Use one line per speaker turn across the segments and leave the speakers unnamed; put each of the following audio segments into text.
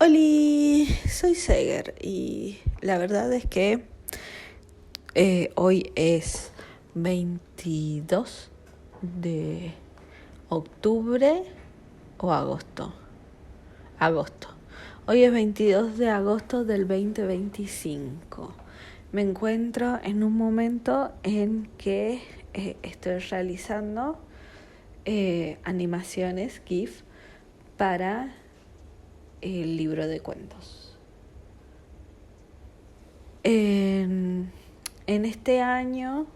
Oli, soy Seger y la verdad es que hoy es 22 de octubre o agosto. Agosto. Hoy es 22 de agosto del 2025. Me encuentro en un momento en que estoy realizando animaciones GIF para el libro de cuentos. En este año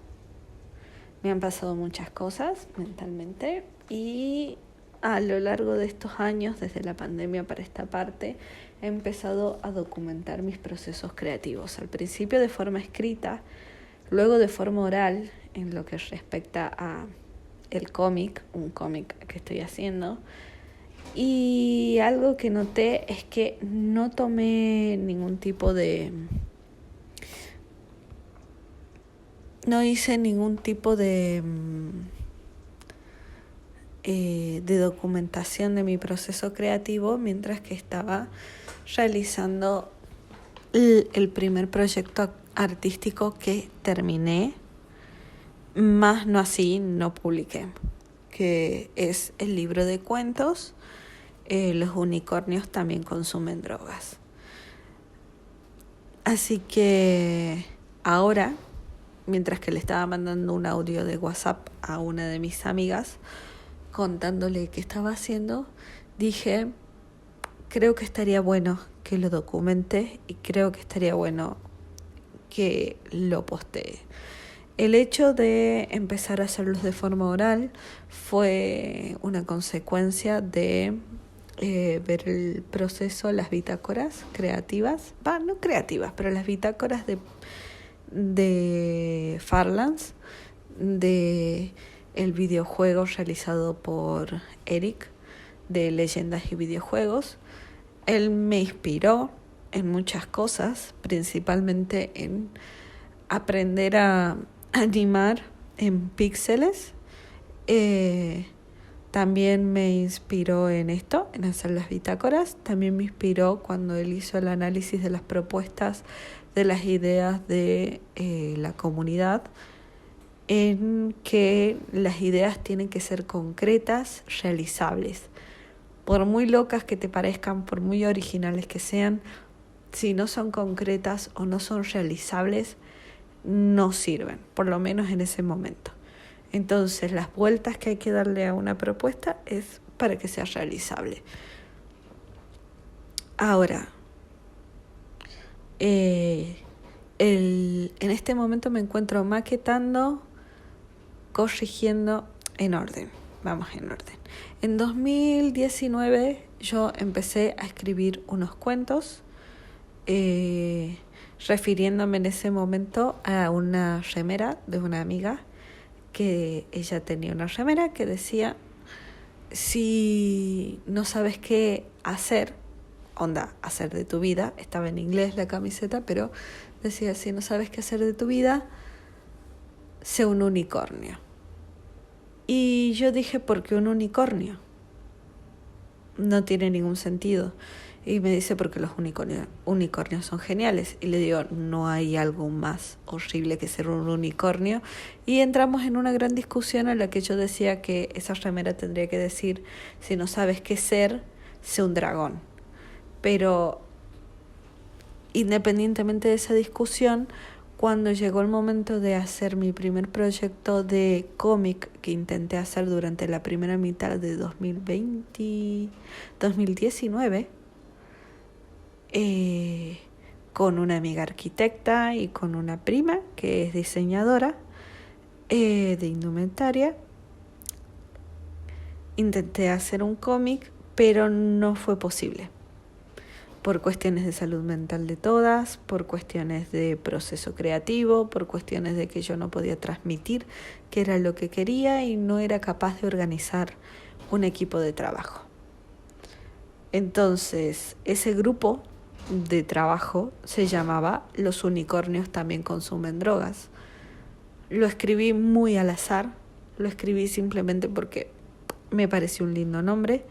me han pasado muchas cosas mentalmente y a lo largo de estos años, desde la pandemia para esta parte, he empezado a documentar mis procesos creativos. Al principio de forma escrita, luego de forma oral en lo que respecta a el cómic, un cómic que estoy haciendo. Y algo que noté es que no tomé ningún tipo de... No hice ningún tipo de documentación de mi proceso creativo mientras que estaba realizando el primer proyecto artístico que terminé, más no así no publiqué, que es el libro de cuentos. Los unicornios también consumen drogas. Así que ahora, mientras que le estaba mandando un audio de WhatsApp a una de mis amigas contándole qué estaba haciendo, dije, creo que estaría bueno que lo documente y creo que estaría bueno que lo postee. El hecho de empezar a hacerlos de forma oral fue una consecuencia de ver el proceso, las bitácoras creativas, no creativas, pero las bitácoras de Farlands, de el videojuego realizado por Eric, de Leyendas y Videojuegos. Él me inspiró en muchas cosas, principalmente en aprender a animar en píxeles. También me inspiró en esto, en hacer las bitácoras. También me inspiró cuando él hizo el análisis de las propuestas, de las ideas de la comunidad, en que las ideas tienen que ser concretas, realizables. Por muy locas que te parezcan, por muy originales que sean, si no son concretas o no son realizables, no sirven, por lo menos en ese momento. Entonces, las vueltas que hay que darle a una propuesta es para que sea realizable. Ahora, en este momento me encuentro maquetando, corrigiendo en orden. Vamos en orden. En 2019 yo empecé a escribir unos cuentos, refiriéndome en ese momento a una remera de una amiga, que ella tenía una remera que decía, si no sabes qué hacer, hacer de tu vida, estaba en inglés la camiseta, pero decía, si no sabes qué hacer de tu vida, sé un unicornio. Y yo dije, ¿por qué un unicornio? No tiene ningún sentido. Y me dice, porque los unicornios son geniales. Y le digo, no hay algo más horrible que ser un unicornio. Y entramos en una gran discusión en la que yo decía que esa remera tendría que decir, si no sabes qué ser, sé un dragón. Pero independientemente de esa discusión, cuando llegó el momento de hacer mi primer proyecto de cómic que intenté hacer durante la primera mitad de 2019, con una amiga arquitecta y con una prima que es diseñadora de indumentaria, intenté hacer un cómic, pero no fue posible. Por cuestiones de salud mental de todas, por cuestiones de proceso creativo, por cuestiones de que yo no podía transmitir qué era lo que quería y no era capaz de organizar un equipo de trabajo. Entonces, ese grupo de trabajo se llamaba Los unicornios también consumen drogas. Lo escribí muy al azar, lo escribí simplemente porque me pareció un lindo nombre.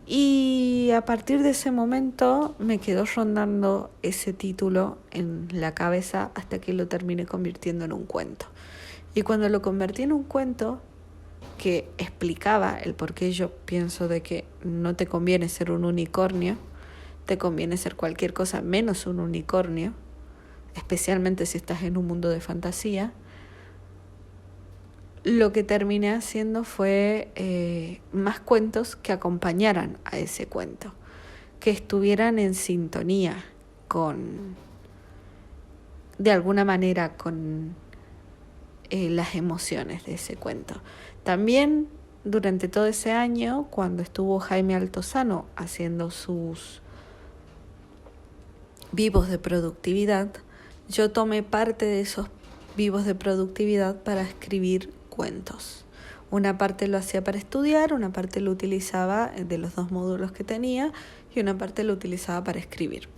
Y a partir de ese momento me quedó rondando ese título en la cabeza hasta que lo terminé convirtiendo en un cuento. Y cuando lo convertí en un cuento que explicaba el por qué yo pienso de que no te conviene ser un unicornio, te conviene ser cualquier cosa menos un unicornio, especialmente si estás en un mundo de fantasía, lo que terminé haciendo fue más cuentos que acompañaran a ese cuento, que estuvieran en sintonía con, de alguna manera, con las emociones de ese cuento. También durante todo ese año, cuando estuvo Jaime Altozano haciendo sus vivos de productividad, yo tomé parte de esos vivos de productividad para escribir cuentos. Una parte lo hacía para estudiar, una parte lo utilizaba de los 2 módulos que tenía y una parte lo utilizaba para escribir.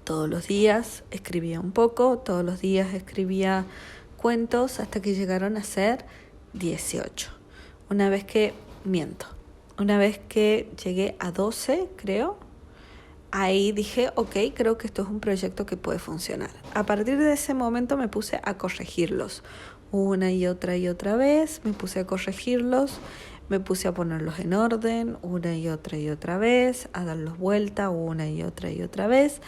Todos los días escribía un poco, todos los días escribía cuentos hasta que llegaron a ser 18. Una vez que llegué a 12, creo, ahí dije, ok, creo que esto es un proyecto que puede funcionar. A partir de ese momento me puse a corregirlos una y otra vez, me puse a corregirlos, me puse a ponerlos en orden una y otra vez, a darlos vuelta una y otra vez.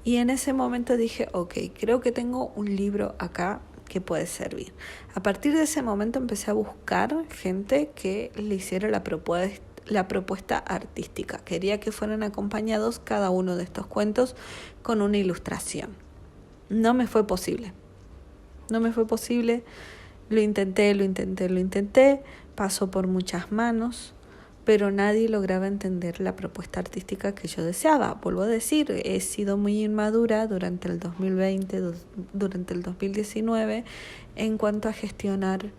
Y en ese momento dije, ok, creo que tengo un libro acá que puede servir. A partir de ese momento empecé a buscar gente que le hiciera la propuesta artística. Quería que fueran acompañados cada uno de estos cuentos con una ilustración. No me fue posible. Lo intenté, pasó por muchas manos, pero nadie lograba entender la propuesta artística que yo deseaba. Vuelvo a decir, he sido muy inmadura durante el 2020, durante el 2019, en cuanto a gestionar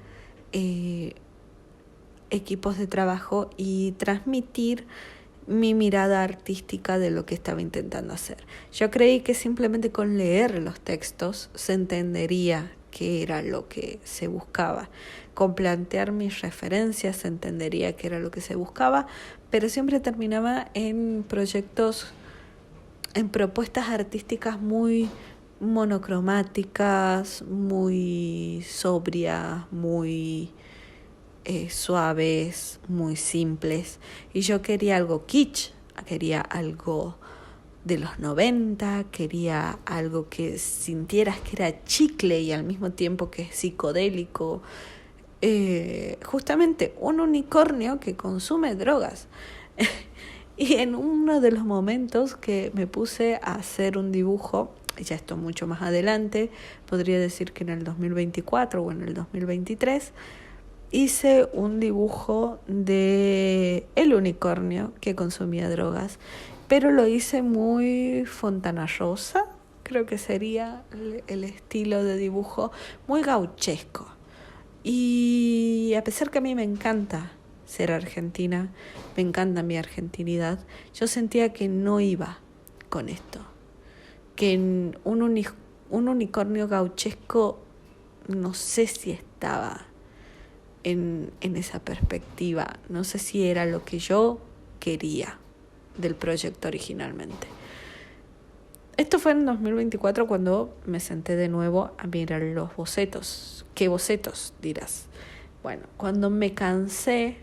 equipos de trabajo y transmitir mi mirada artística de lo que estaba intentando hacer. Yo creí que simplemente con leer los textos se entendería qué era lo que se buscaba. Con plantear mis referencias se entendería qué era lo que se buscaba, pero siempre terminaba en proyectos, en propuestas artísticas muy monocromáticas, muy sobrias, muy suaves, muy simples. Y yo quería algo kitsch, quería algo de los 90, quería algo que sintieras que era chicle y al mismo tiempo que es psicodélico. Justamente un unicornio que consume drogas. Y en uno de los momentos que me puse a hacer un dibujo, ya esto mucho más adelante, podría decir que en el 2024 o en el 2023, hice un dibujo de el unicornio que consumía drogas, pero lo hice muy Fontana Rosa, creo que sería el estilo de dibujo, muy gauchesco. Y a pesar que a mí me encanta ser argentina, me encanta mi argentinidad, yo sentía que no iba con esto, que un unicornio gauchesco no sé si estaba en esa perspectiva, no sé si era lo que yo quería del proyecto originalmente. Esto fue en 2024 cuando me senté de nuevo a mirar los bocetos. ¿Qué bocetos? Dirás. Bueno, cuando me cansé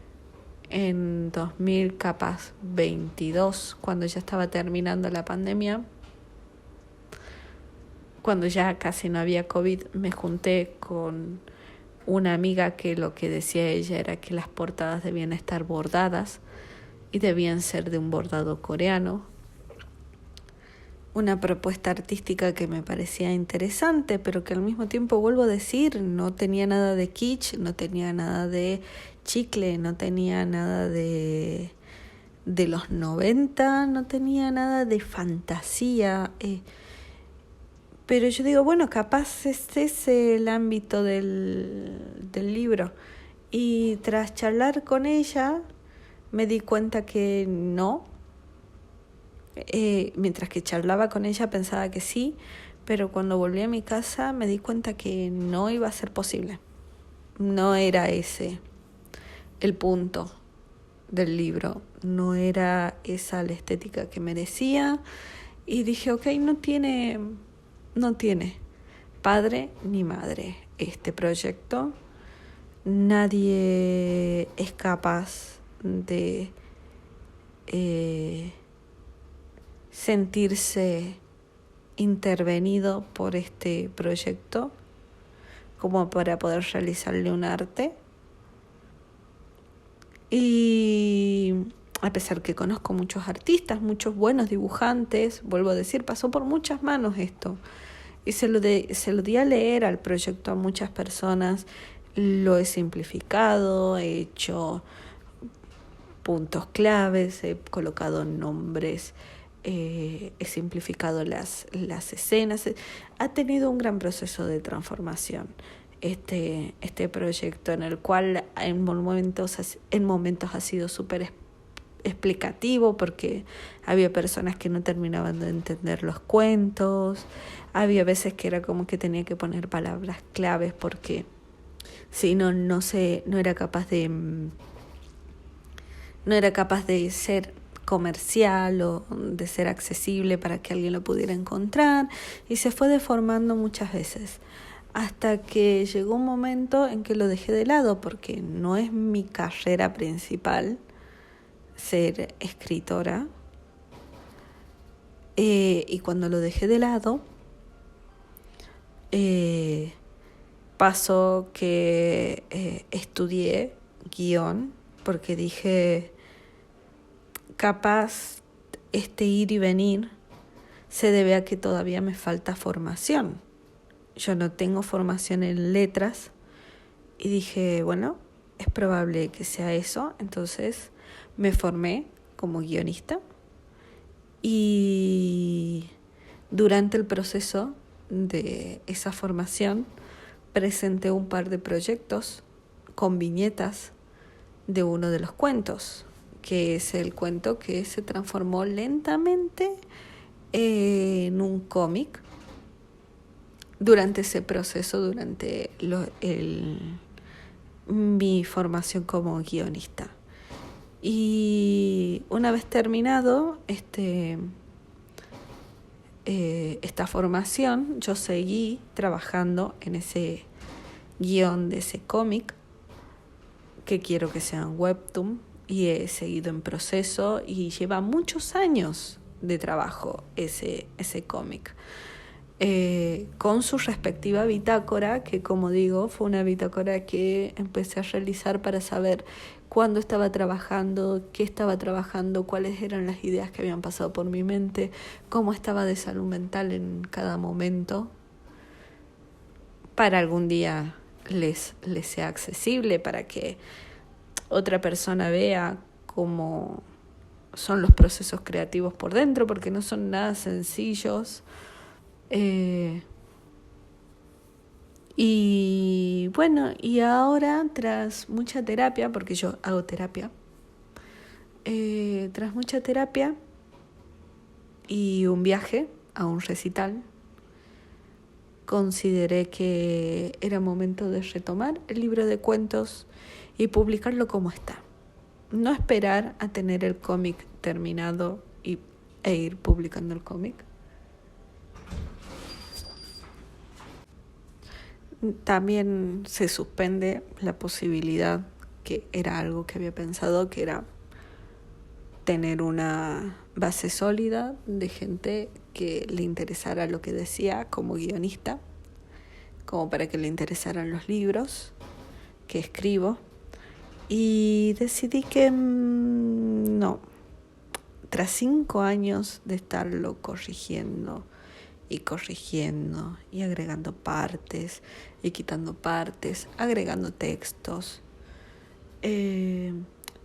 en 2022, cuando ya estaba terminando la pandemia, cuando ya casi no había COVID, me junté con una amiga que lo que decía ella era que las portadas debían estar bordadas y debían ser de un bordado coreano. Una propuesta artística que me parecía interesante, pero que al mismo tiempo, vuelvo a decir, no tenía nada de kitsch, no tenía nada de chicle, no tenía nada de los 90, no tenía nada de fantasía. Pero yo digo, bueno, capaz ese es el ámbito del libro. Y tras charlar con ella, me di cuenta que no. Mientras que charlaba con ella pensaba que sí, pero cuando volví a mi casa me di cuenta que no iba a ser posible. No era ese el punto del libro. No era esa la estética que merecía. Y dije, ok, no tiene padre ni madre este proyecto. Nadie es capaz de sentirse intervenido por este proyecto como para poder realizarle un arte. Y a pesar que conozco muchos artistas, muchos buenos dibujantes, vuelvo a decir, pasó por muchas manos esto. Y se lo di a leer al proyecto a muchas personas, lo he simplificado, he hecho puntos claves, he colocado nombres, he simplificado las escenas. Ha tenido un gran proceso de transformación este proyecto, en el cual en momentos ha sido súper explicativo, porque había personas que no terminaban de entender los cuentos, había veces que era como que tenía que poner palabras claves porque si no era capaz de ser comercial o de ser accesible para que alguien lo pudiera encontrar, y se fue deformando muchas veces hasta que llegó un momento en que lo dejé de lado, porque no es mi carrera principal ser escritora. Y cuando lo dejé de lado, pasó que estudié guión, porque dije, capaz este ir y venir se debe a que todavía me falta formación. Yo no tengo formación en letras y dije, bueno, es probable que sea eso. Entonces me formé como guionista y durante el proceso de esa formación presenté un par de proyectos con viñetas de uno de los cuentos, que es el cuento que se transformó lentamente en un cómic durante ese proceso, durante mi formación como guionista. Y una vez terminado esta formación, yo seguí trabajando en ese guión de ese cómic, que quiero que sea un webtoon, y he seguido en proceso y lleva muchos años de trabajo ese cómic. Con su respectiva bitácora, que como digo, fue una bitácora que empecé a realizar para saber cuándo estaba trabajando, qué estaba trabajando, cuáles eran las ideas que habían pasado por mi mente, cómo estaba de salud mental en cada momento, para algún día les sea accesible, para que otra persona vea cómo son los procesos creativos por dentro, porque no son nada sencillos. Y bueno, y ahora tras mucha terapia, porque yo hago terapia, tras mucha terapia y un viaje a un recital, consideré que era momento de retomar el libro de cuentos y publicarlo como está. No esperar a tener el cómic terminado e ir publicando el cómic. También se suspende la posibilidad, que era algo que había pensado, que era tener una base sólida de gente que le interesara lo que decía como guionista, como para que le interesaran los libros que escribo. Y decidí que no. Tras 5 años de estarlo corrigiendo y agregando partes y quitando partes, agregando textos,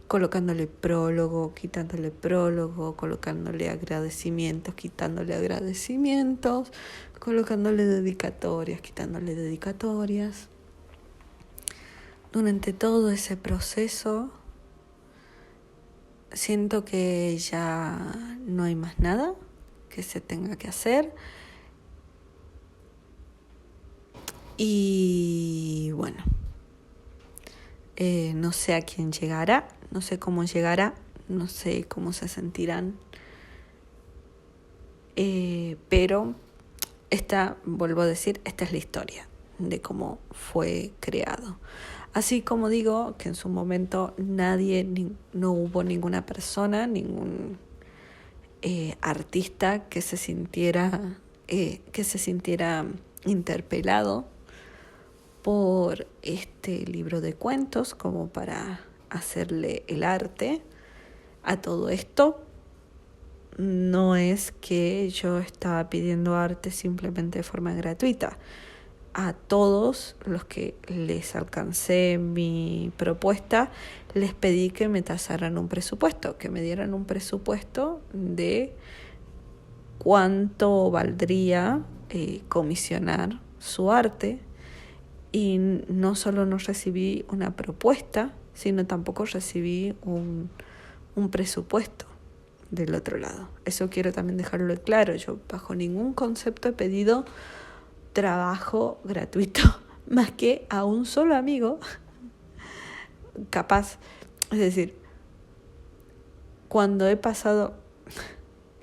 colocándole prólogo, quitándole prólogo, colocándole agradecimientos, quitándole agradecimientos, colocándole dedicatorias, quitándole dedicatorias. Durante todo ese proceso siento que ya no hay más nada que se tenga que hacer. Y bueno, no sé a quién llegará, no sé cómo llegará, no sé cómo se sentirán, pero vuelvo a decir, esta es la historia de cómo fue creado. Así como digo que en su momento no hubo ninguna persona, ningún artista que se sintiera interpelado por este libro de cuentos como para hacerle el arte a todo esto. No es que yo estaba pidiendo arte simplemente de forma gratuita. A todos los que les alcancé mi propuesta, les pedí que me tasaran un presupuesto, que me dieran un presupuesto de cuánto valdría comisionar su arte. Y no solo no recibí una propuesta, sino tampoco recibí un presupuesto del otro lado. Eso quiero también dejarlo claro. Yo bajo ningún concepto he pedido trabajo gratuito, más que a un solo amigo capaz. Es decir, cuando he pasado,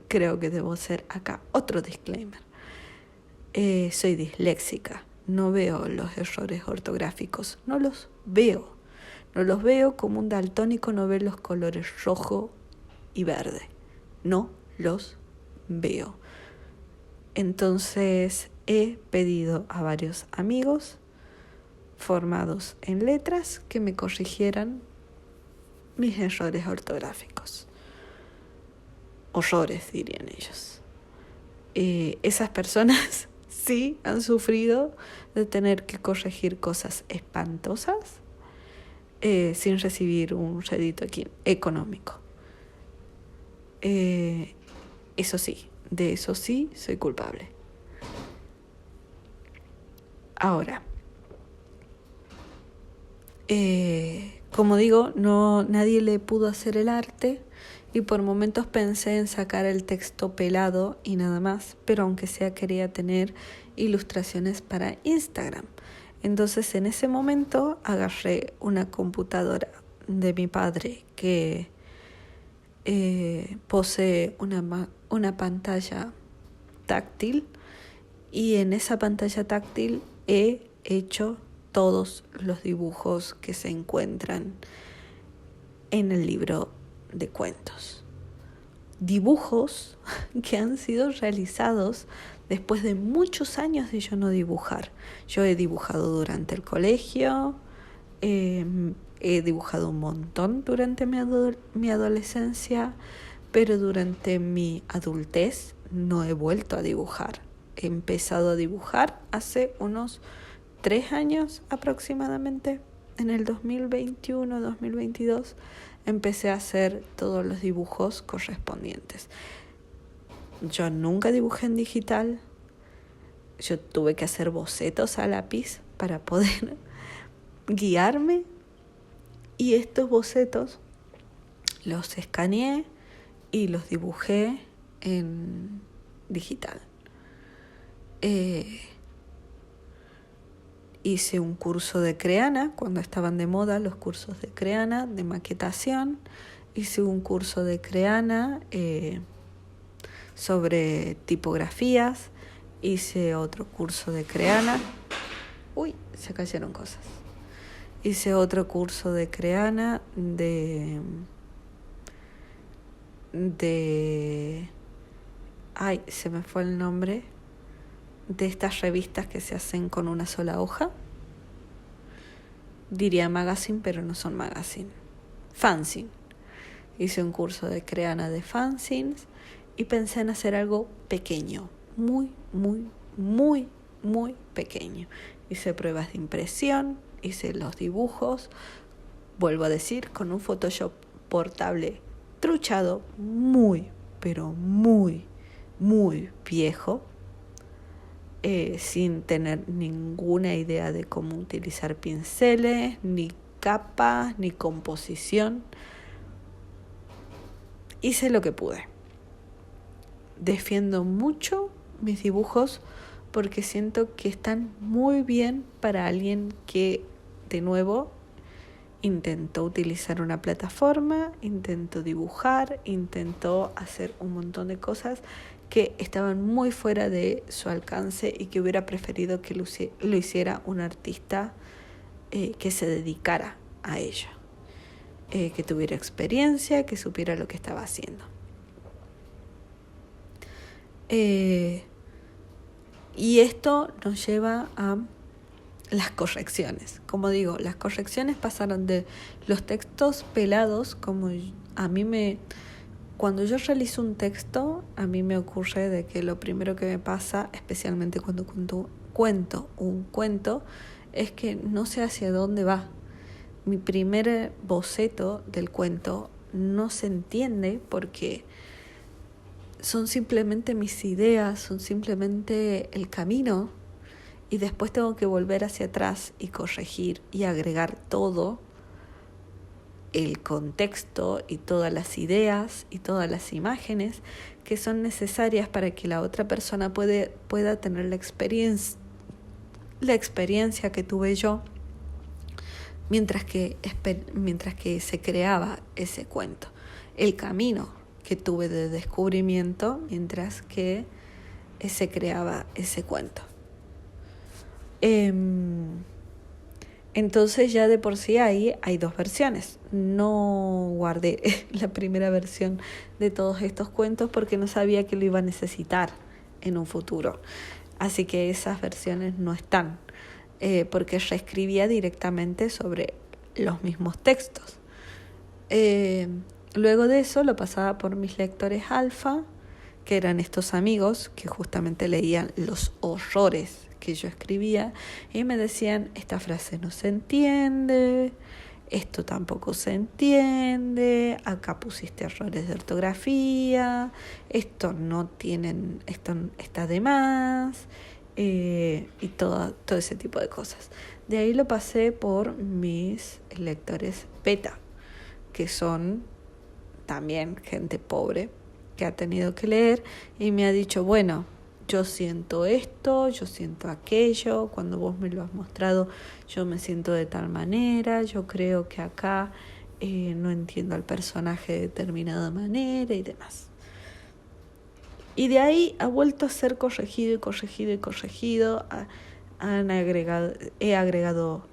creo que debo hacer acá otro disclaimer. Soy disléxica, no veo los errores ortográficos, no los veo. No los veo como un daltónico no ve los colores rojo y verde. No los veo. Entonces he pedido a varios amigos formados en letras que me corrigieran mis errores ortográficos. Horrores, dirían ellos. Esas personas sí han sufrido de tener que corregir cosas espantosas sin recibir un rédito económico. Eso sí, de eso sí soy culpable. Ahora, como digo, nadie le pudo hacer el arte y por momentos pensé en sacar el texto pelado y nada más, pero aunque sea quería tener ilustraciones para Instagram. Entonces en ese momento agarré una computadora de mi padre que posee una pantalla táctil y en esa pantalla táctil he hecho todos los dibujos que se encuentran en el libro de cuentos. Dibujos que han sido realizados después de muchos años de yo no dibujar. Yo he dibujado durante el colegio, he dibujado un montón durante mi adolescencia, pero durante mi adultez no he vuelto a dibujar. He empezado a dibujar hace unos 3 años aproximadamente. En el 2021-2022 empecé a hacer todos los dibujos correspondientes. Yo nunca dibujé en digital. Yo tuve que hacer bocetos a lápiz para poder guiarme. Y estos bocetos los escaneé y los dibujé en digital. Hice un curso de Creana, cuando estaban de moda los cursos de Creana, de maquetación. Hice un curso de Creana sobre tipografías. Hice otro curso de Creana. Uy, se cayeron cosas. Hice otro curso de Creana ay, se me fue el nombre, de estas revistas que se hacen con una sola hoja. Diría magazine, pero no son magazine. Fanzine. Hice un curso de Creana de fanzines y pensé en hacer algo pequeño, muy, muy, muy, muy pequeño. Hice pruebas de impresión, hice los dibujos, vuelvo a decir, con un Photoshop portable truchado, muy, pero muy, muy viejo, sin tener ninguna idea de cómo utilizar pinceles, ni capas, ni composición. Hice lo que pude. Defiendo mucho mis dibujos porque siento que están muy bien para alguien que, de nuevo, intentó utilizar una plataforma, intentó dibujar, intentó hacer un montón de cosas que estaban muy fuera de su alcance y que hubiera preferido que lo hiciera un artista que se dedicara a ello, que tuviera experiencia, que supiera lo que estaba haciendo. Y esto nos lleva a las correcciones. Como digo, las correcciones pasaron de los textos pelados, como cuando yo realizo un texto, a mí me ocurre de que lo primero que me pasa, especialmente cuando cuento un cuento, es que no sé hacia dónde va. Mi primer boceto del cuento no se entiende porque son simplemente mis ideas, son simplemente el camino, y después tengo que volver hacia atrás y corregir y agregar todo el contexto y todas las ideas y todas las imágenes que son necesarias para que la otra persona pueda tener la experiencia que tuve yo mientras que se creaba ese cuento, el camino que tuve de descubrimiento mientras que se creaba ese cuento. Entonces ya de por sí ahí hay dos versiones. No guardé la primera versión de todos estos cuentos porque no sabía que lo iba a necesitar en un futuro. Así que esas versiones no están, porque reescribía directamente sobre los mismos textos. Luego de eso lo pasaba por mis lectores alfa, que eran estos amigos que justamente leían los horrores que yo escribía y me decían: esta frase no se entiende, esto tampoco se entiende, acá pusiste errores de ortografía, esto está de más, y todo ese tipo de cosas. De ahí lo pasé por mis lectores beta, que son también gente pobre que ha tenido que leer y me ha dicho: bueno, yo siento esto, yo siento aquello, cuando vos me lo has mostrado yo me siento de tal manera, yo creo que acá no entiendo al personaje de determinada manera y demás. Y de ahí ha vuelto a ser corregido y corregido y corregido. He agregado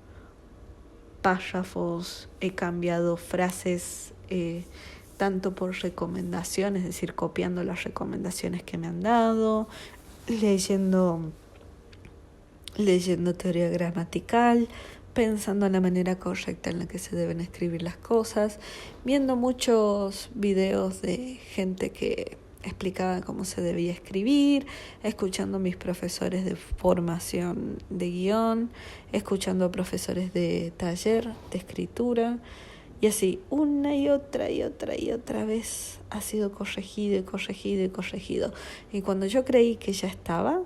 párrafos, he cambiado frases, tanto por recomendaciones, es decir, copiando las recomendaciones que me han dado, leyendo teoría gramatical, pensando en la manera correcta en la que se deben escribir las cosas, viendo muchos videos de gente que explicaba cómo se debía escribir, escuchando a mis profesores de formación de guión, escuchando a profesores de taller de escritura, y así una y otra vez ha sido corregido y corregido y corregido. Y cuando yo creí que ya estaba,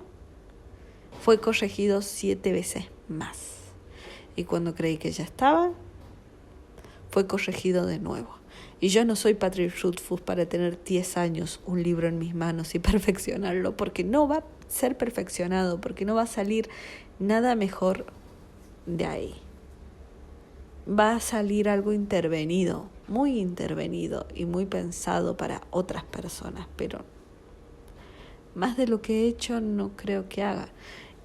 fue corregido 7 veces más. Y cuando creí que ya estaba, fue corregido de nuevo. Y yo no soy Patrick Rothfuss para tener 10 años un libro en mis manos y perfeccionarlo, porque no va a ser perfeccionado, porque no va a salir nada mejor de ahí. Va a salir algo intervenido, muy intervenido y muy pensado para otras personas, pero más de lo que he hecho no creo que haga.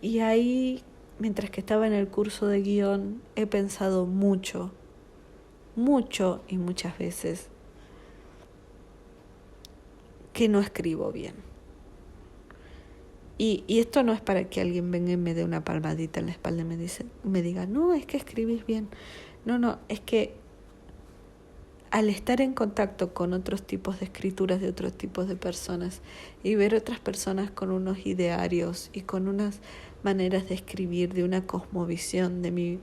Y ahí, mientras que estaba en el curso de guión, he pensado mucho y muchas veces que no escribo bien. Y esto no es para que alguien venga y me dé una palmadita en la espalda y me diga: no, es que escribís bien. No, es que al estar en contacto con otros tipos de escrituras de otros tipos de personas y ver otras personas con unos idearios y con unas maneras de escribir, de una cosmovisión de mi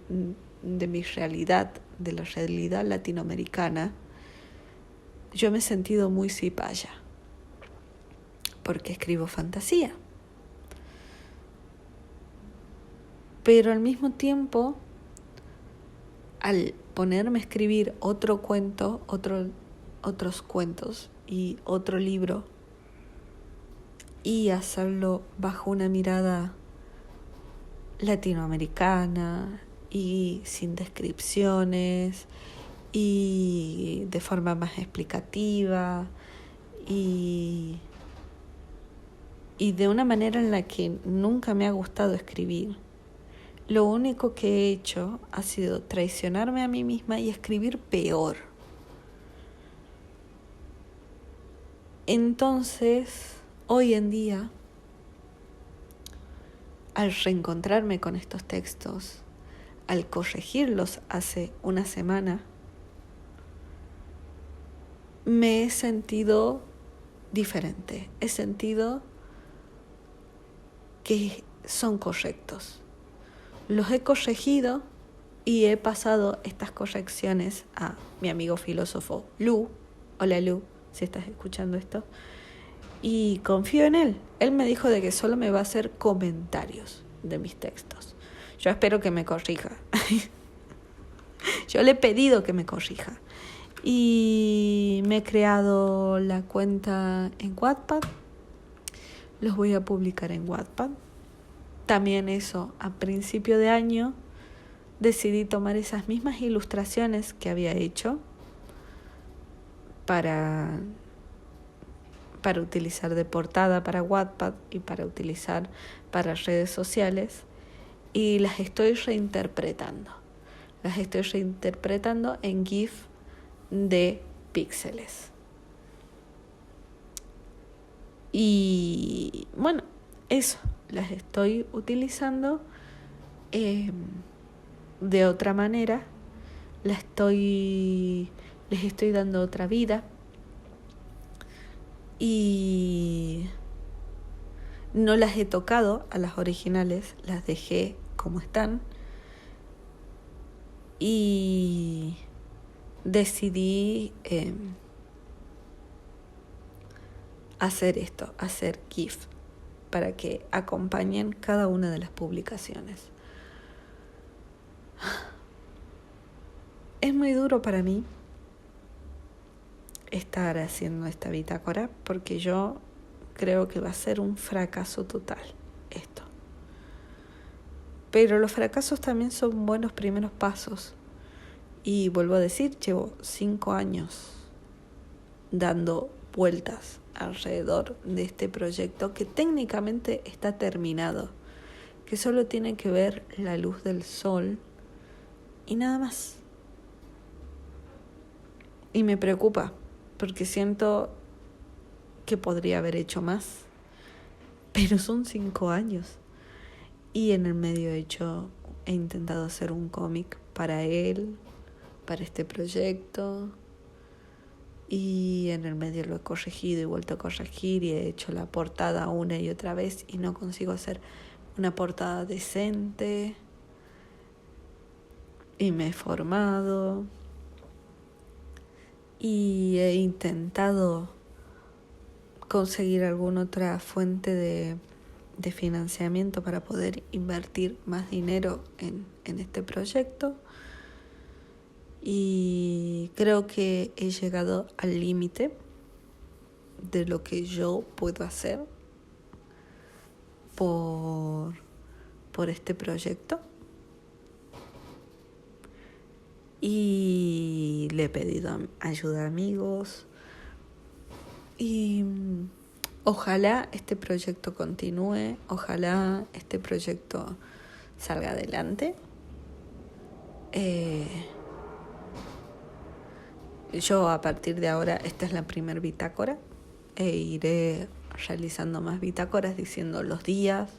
realidad, de la realidad latinoamericana, yo me he sentido muy cipaya, porque escribo fantasía. Pero al mismo tiempo, al ponerme a escribir otro cuento, otros cuentos y otro libro, y hacerlo bajo una mirada latinoamericana y sin descripciones y de forma más explicativa y de una manera en la que nunca me ha gustado escribir. Lo único que he hecho ha sido traicionarme a mí misma y escribir peor. Entonces, hoy en día, al reencontrarme con estos textos, al corregirlos hace una semana, me he sentido diferente. He sentido que son correctos. Los he corregido y he pasado estas correcciones a mi amigo filósofo Lu. Hola Lu, si estás escuchando esto. Y confío en él. Él me dijo de que solo me va a hacer comentarios de mis textos. Yo espero que me corrija. Yo le he pedido que me corrija. Y me he creado la cuenta en Wattpad. Los voy a publicar en Wattpad. También eso, a principio de año, decidí tomar esas mismas ilustraciones que había hecho para utilizar de portada para Wattpad y para utilizar para redes sociales y las estoy reinterpretando. Las estoy reinterpretando en GIF de píxeles. Y bueno, eso, las estoy utilizando de otra manera, les estoy dando otra vida y no las he tocado a las originales, las dejé como están y decidí hacer GIF para que acompañen cada una de las publicaciones. Es muy duro para mí estar haciendo esta bitácora porque yo creo que va a ser un fracaso total esto. Pero los fracasos también son buenos primeros pasos. Y vuelvo a decir, llevo 5 años dando vueltas alrededor de este proyecto que técnicamente está terminado, que solo tiene que ver la luz del sol y nada más. Y me preocupa porque siento que podría haber hecho más, pero son 5 años y en el medio he intentado hacer un cómic para él, para este proyecto. Y en el medio lo he corregido y vuelto a corregir y he hecho la portada una y otra vez y no consigo hacer una portada decente. Y me he formado y he intentado conseguir alguna otra fuente de financiamiento para poder invertir más dinero en este proyecto. Y creo que he llegado al límite de lo que yo puedo hacer por este proyecto. Y le he pedido ayuda a amigos. Y ojalá este proyecto continúe, ojalá este proyecto salga adelante. Yo a partir de ahora, esta es la primera bitácora e iré realizando más bitácoras diciendo los días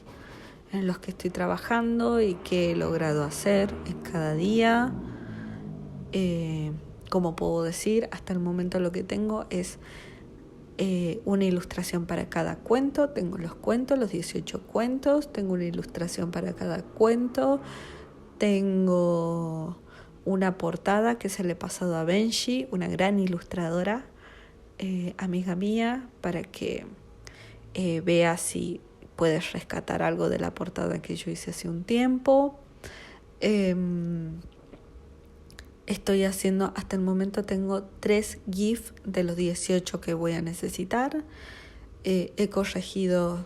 en los que estoy trabajando y qué he logrado hacer en cada día. Como puedo decir, hasta el momento lo que tengo es una ilustración para cada cuento. Tengo los cuentos, los 18 cuentos, tengo una ilustración para cada cuento, tengo una portada que se le he pasado a Benji, una gran ilustradora, amiga mía, para que vea si puedes rescatar algo de la portada que yo hice hace un tiempo. Estoy haciendo, hasta el momento tengo 3 GIF de los 18 que voy a necesitar. He corregido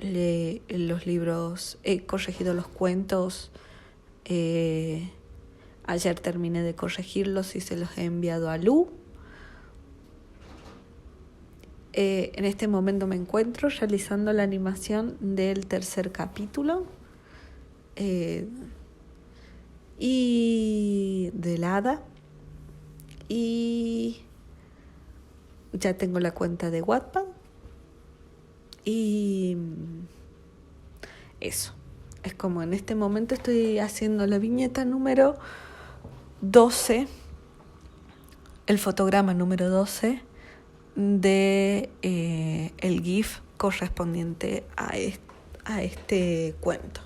los libros, he corregido los cuentos Ayer terminé de corregirlos y se los he enviado a Lu. En este momento me encuentro realizando la animación del 3er capítulo y del hada. Y ya tengo la cuenta de Wattpad. Y eso. Es como en este momento estoy haciendo la viñeta número 12, el fotograma número 12 de el GIF correspondiente a este cuento.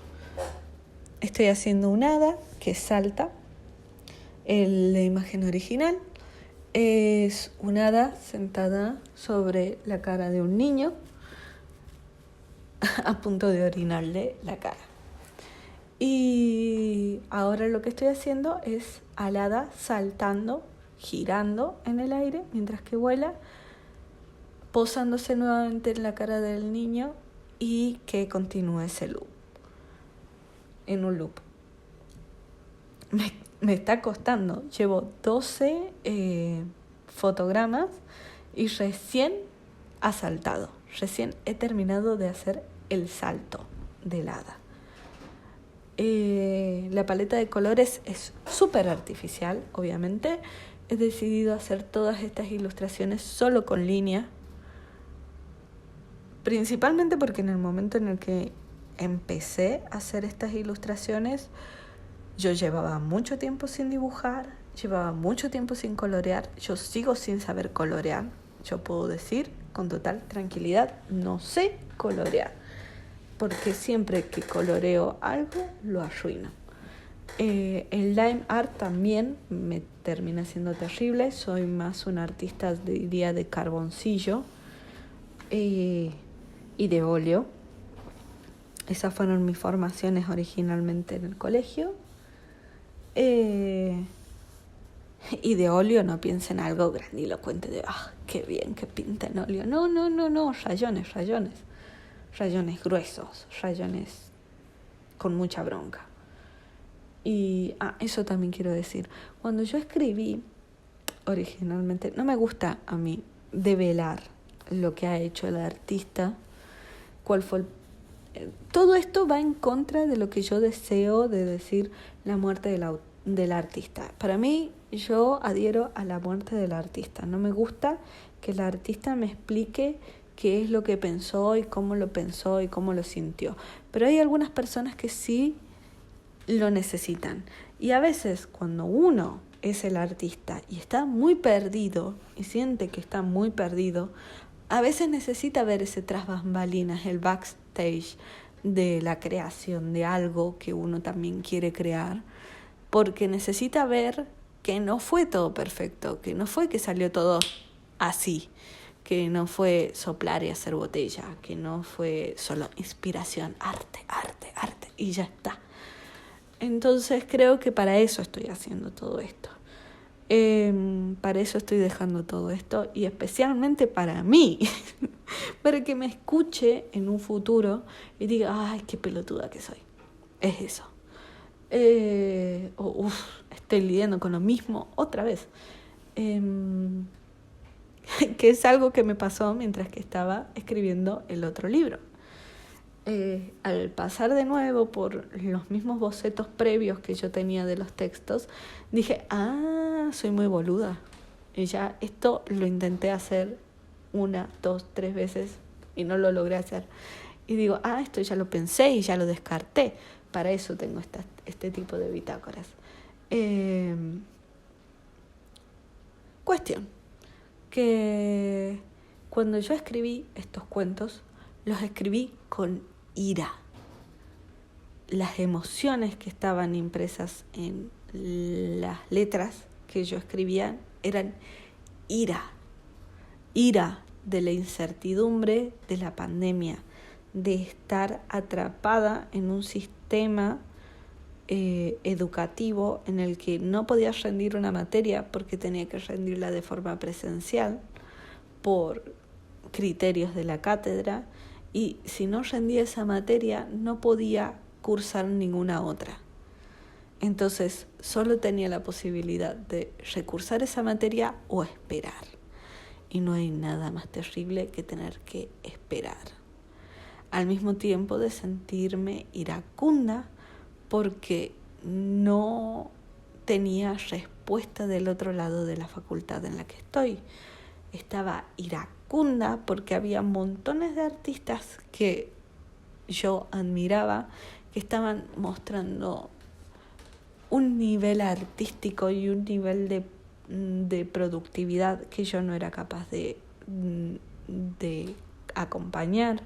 Estoy haciendo un hada que salta. La imagen original es un hada sentada sobre la cara de un niño a punto de orinarle la cara. Y ahora lo que estoy haciendo es al hada saltando, girando en el aire mientras que vuela, posándose nuevamente en la cara del niño y que continúe ese loop, en un loop. Me está costando, llevo 12 fotogramas y recién ha saltado, recién he terminado de hacer el salto del hada. La paleta de colores es súper artificial, obviamente. He decidido hacer todas estas ilustraciones solo con línea, principalmente porque en el momento en el que empecé a hacer estas ilustraciones, yo llevaba mucho tiempo sin dibujar, llevaba mucho tiempo sin colorear, yo sigo sin saber colorear. Yo puedo decir con total tranquilidad, no sé colorear, porque siempre que coloreo algo, lo arruino. El line art también me termina siendo terrible. Soy más una artista, diría, de carboncillo y de óleo. Esas fueron mis formaciones originalmente en el colegio. Y de óleo no piensen algo grandilocuente de qué bien que pinta en óleo. No, rayones gruesos, rayones con mucha bronca. Y eso también quiero decir, cuando yo escribí originalmente, no me gusta a mí develar lo que ha hecho el artista, cuál fue todo esto va en contra de lo que yo deseo de decir la muerte del artista. Para mí, yo adhiero a la muerte del artista. No me gusta que el artista me explique qué es lo que pensó y cómo lo sintió. Pero hay algunas personas que sí lo necesitan. Y a veces cuando uno es el artista y está muy perdido y siente que está muy perdido, a veces necesita ver ese tras bambalinas, el backstage de la creación de algo que uno también quiere crear, porque necesita ver que no fue todo perfecto, que no fue que salió todo así, que no fue soplar y hacer botella, que no fue solo inspiración, arte y ya está. Entonces creo que para eso estoy haciendo todo esto. Para eso estoy dejando todo esto y especialmente para mí, para que me escuche en un futuro y diga, ay, qué pelotuda que soy. Es eso. Estoy lidiando con lo mismo otra vez. Que es algo que me pasó mientras que estaba escribiendo el otro libro. Al pasar de nuevo por los mismos bocetos previos que yo tenía de los textos, dije, soy muy boluda. Y ya esto lo intenté hacer 1, 2, 3 veces y no lo logré hacer. Y digo, esto ya lo pensé y ya lo descarté. Para eso tengo este tipo de bitácoras. Cuestión, que cuando yo escribí estos cuentos, los escribí con ira. Las emociones que estaban impresas en las letras que yo escribía eran ira de la incertidumbre de la pandemia, de estar atrapada en un sistema educativo en el que no podía rendir una materia porque tenía que rendirla de forma presencial por criterios de la cátedra. Y si no rendía esa materia, no podía cursar ninguna otra. Entonces solo tenía la posibilidad de recursar esa materia o esperar. Y no hay nada más terrible que tener que esperar. Al mismo tiempo de sentirme iracunda porque no tenía respuesta del otro lado de la facultad en la que estoy. Estaba iracunda porque había montones de artistas que yo admiraba, que estaban mostrando un nivel artístico y un nivel de productividad que yo no era capaz de acompañar,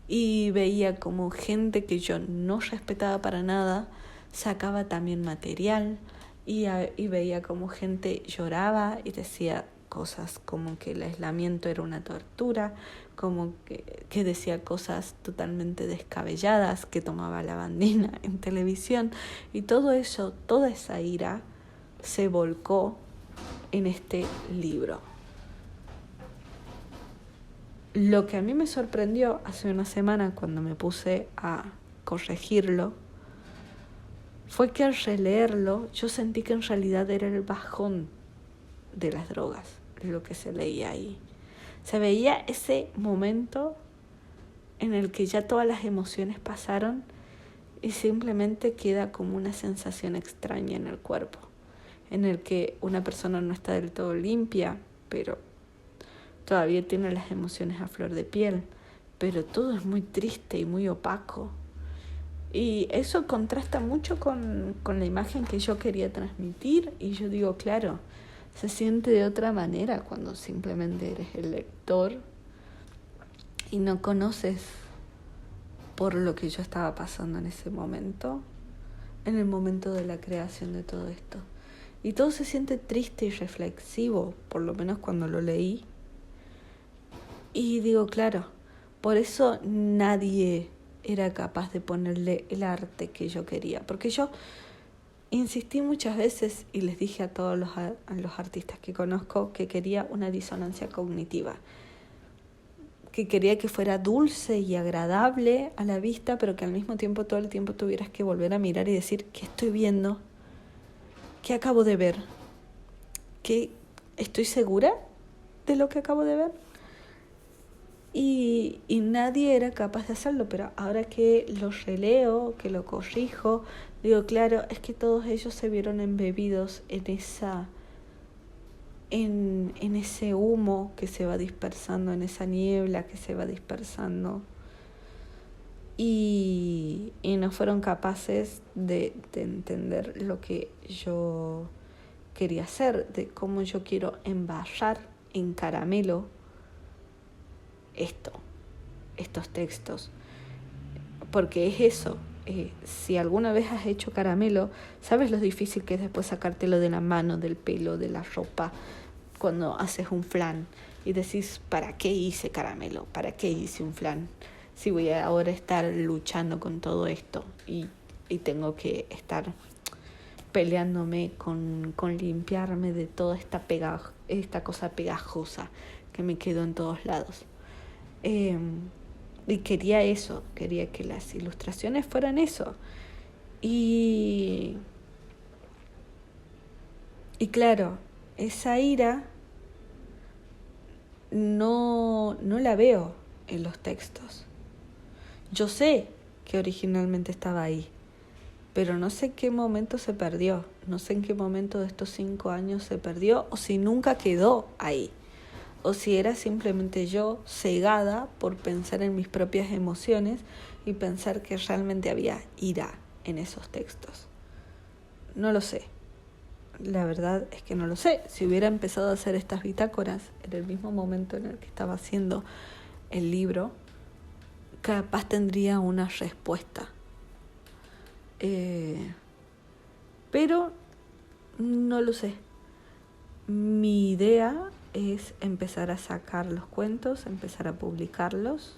y veía como gente que yo no respetaba para nada sacaba también material, y veía como gente lloraba y decía cosas como que el aislamiento era una tortura, como que decía cosas totalmente descabelladas, que tomaba lavandina en televisión, y todo eso, toda esa ira se volcó en este libro. Lo que a mí me sorprendió hace una semana cuando me puse a corregirlo fue que al releerlo yo sentí que en realidad era el bajón de las drogas, lo que se leía ahí. Se veía ese momento en el que ya todas las emociones pasaron y simplemente queda como una sensación extraña en el cuerpo, en el que una persona no está del todo limpia, pero todavía tiene las emociones a flor de piel, pero todo es muy triste y muy opaco. Y eso contrasta mucho con la imagen que yo quería transmitir, y yo digo, claro, se siente de otra manera cuando simplemente eres el lector y no conoces por lo que yo estaba pasando en ese momento, en el momento de la creación de todo esto. Y todo se siente triste y reflexivo, por lo menos cuando lo leí. Y digo, claro, por eso nadie era capaz de ponerle el arte que yo quería. Porque yo insistí muchas veces y les dije a todos los artistas que conozco que quería una disonancia cognitiva, que quería que fuera dulce y agradable a la vista, pero que al mismo tiempo todo el tiempo tuvieras que volver a mirar y decir, ¿qué estoy viendo? ¿Qué acabo de ver? ¿Qué? ¿Estoy segura de lo que acabo de ver? Y nadie era capaz de hacerlo, pero ahora que lo releo, que lo corrijo, digo, claro, es que todos ellos se vieron embebidos en ese humo que se va dispersando, en esa niebla que se va dispersando, y no fueron capaces de entender lo que yo quería hacer, de cómo yo quiero embarrar en caramelo estos textos, porque es eso. Si alguna vez has hecho caramelo, sabes lo difícil que es después sacártelo de la mano, del pelo, de la ropa, cuando haces un flan y decís, ¿para qué hice caramelo? ¿Para qué hice un flan? Si voy a ahora estar luchando con todo esto y tengo que estar peleándome con limpiarme de toda esta cosa pegajosa que me quedó en todos lados. Y quería eso, quería que las ilustraciones fueran eso. Y claro, esa ira no la veo en los textos. Yo sé que originalmente estaba ahí, pero no sé en qué momento se perdió. No sé en qué momento de estos 5 años se perdió, o si nunca quedó ahí, o si era simplemente yo cegada por pensar en mis propias emociones y pensar que realmente había ira en esos textos. No lo sé. La verdad es que no lo sé. Si hubiera empezado a hacer estas bitácoras en el mismo momento en el que estaba haciendo el libro, capaz tendría una respuesta. Pero no lo sé. Mi idea es empezar a sacar los cuentos, empezar a publicarlos,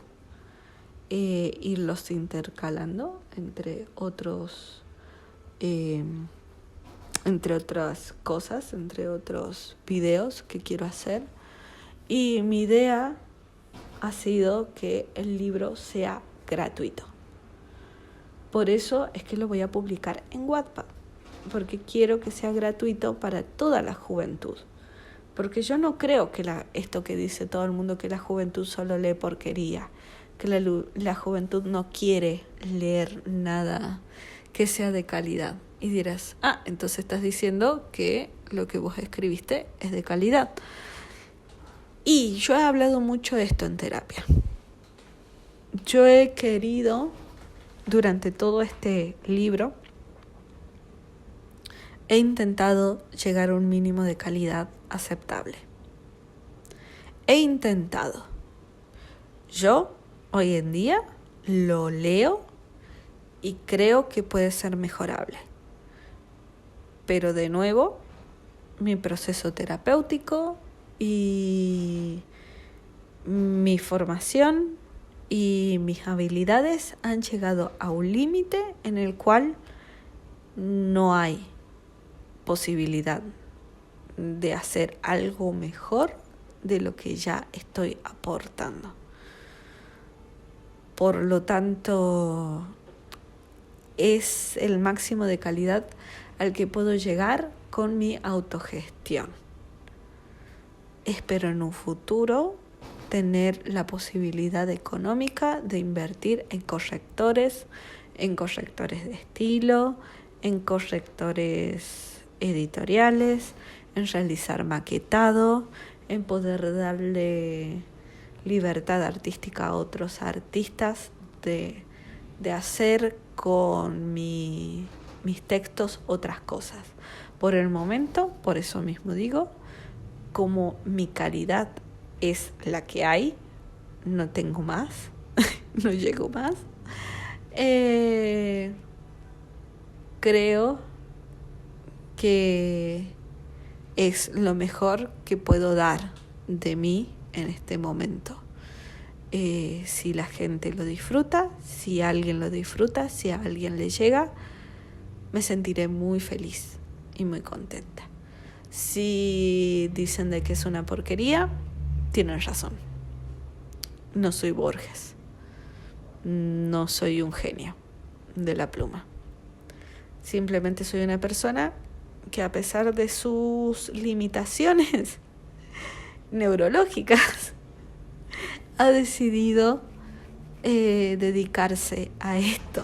irlos intercalando entre otras cosas, entre otros videos que quiero hacer. Y mi idea ha sido que el libro sea gratuito. Por eso es que lo voy a publicar en Wattpad. porque quiero que sea gratuito para toda la juventud. Porque yo no creo que esto que dice todo el mundo, que la juventud solo lee porquería, que la juventud no quiere leer nada que sea de calidad. Y dirás, entonces estás diciendo que lo que vos escribiste es de calidad. Y yo he hablado mucho de esto en terapia. Yo he querido, durante todo este libro, he intentado llegar a un mínimo de calidad aceptable. He intentado. Yo, hoy en día, lo leo y creo que puede ser mejorable. Pero de nuevo, mi proceso terapéutico y mi formación y mis habilidades han llegado a un límite en el cual no hay posibilidad de hacer algo mejor de lo que ya estoy aportando. Por lo tanto, es el máximo de calidad al que puedo llegar con mi autogestión. Espero en un futuro tener la posibilidad económica de invertir en correctores de estilo, en correctores editoriales, en realizar maquetado, en poder darle libertad artística a otros artistas de hacer con mis textos otras cosas. Por el momento, por eso mismo digo, como mi calidad es la que hay, no tengo más, no llego más, creo que es lo mejor que puedo dar de mí en este momento. Si la gente lo disfruta, si alguien lo disfruta, si a alguien le llega, me sentiré muy feliz y muy contenta. Si dicen de que es una porquería, tienen razón. No soy Borges. No soy un genio de la pluma. Simplemente soy una persona que, a pesar de sus limitaciones neurológicas, ha decidido dedicarse a esto